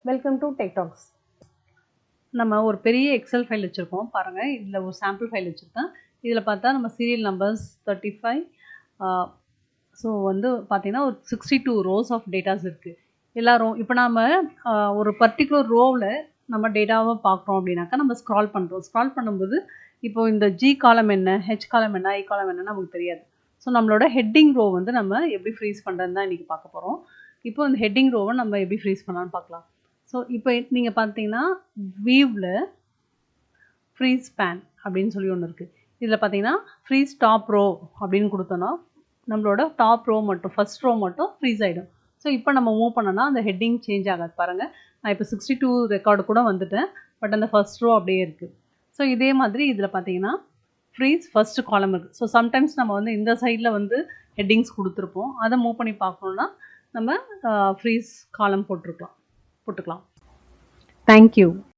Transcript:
Welcome to tech tax. நம்ம ஒரு பெரிய எக்ஸல் ஃபைல் வச்சுருக்கோம் பாருங்கள். இதில் ஒரு சாம்பிள் ஃபைல் வச்சுருக்கேன். இதில் பார்த்தா நம்ம சீரியல் நம்பர்ஸ் 35 ஸோ வந்து பார்த்தீங்கன்னா ஒரு 62 ரோஸ் ஆஃப் டேட்டாஸ் இருக்குது. எல்லாரும் இப்போ நாம் ஒரு பர்டிகுலர் ரோவில் நம்ம டேட்டாவை பார்க்குறோம் அப்படின்னாக்கா நம்ம ஸ்க்ரால் பண்ணுறோம். ஸ்க்ரால் பண்ணும்போது இப்போது இந்த ஜி காலம் என்ன, ஹெச் காலம் என்ன, ஐ காலம் என்னன்னு நமக்கு தெரியாது. ஸோ நம்மளோட ஹெட்டிங் ரோ வந்து நம்ம எப்படி ஃப்ரீஸ் பண்ணுறதுன்னு தான் இன்றைக்கி பார்க்க போகிறோம். இப்போ இந்த ஹெட்டிங் ரோவை நம்ம எப்படி ஃப்ரீஸ் பண்ணலான்னு பார்க்கலாம். ஸோ இப்போ நீங்கள் பார்த்தீங்கன்னா வியூவில் ஃப்ரீஸ் ஸ்பேன் அப்படின்னு சொல்லி ஒன்று இருக்குது. இதில் பார்த்தீங்கன்னா ஃப்ரீஸ் டாப் ரோ அப்படின்னு கொடுத்தோன்னா நம்மளோட டாப் ரோ மட்டும் ஃபஸ்ட் ரோ மட்டும் ஃப்ரீஸ் ஆகிடும். ஸோ இப்போ நம்ம மூவ் பண்ணோன்னா அந்த ஹெட்டிங் சேஞ்ச் ஆகாது. பாருங்கள், நான் இப்போ 62 ரெக்கார்டு கூட வந்துட்டேன், பட் அந்த ஃபஸ்ட் ரோ அப்படியே இருக்குது. ஸோ இதே மாதிரி இதில் பார்த்தீங்கன்னா ஃப்ரீஸ் ஃபஸ்ட் காலம் இருக்குது. ஸோ சம்டைம்ஸ் நம்ம வந்து இந்த சைடில் வந்து ஹெட்டிங்ஸ் கொடுத்துருப்போம், அதை மூவ் பண்ணி பார்க்கணுன்னா நம்ம ஃப்ரீஸ் காலம் போட்டுக்கலாம். Thank you.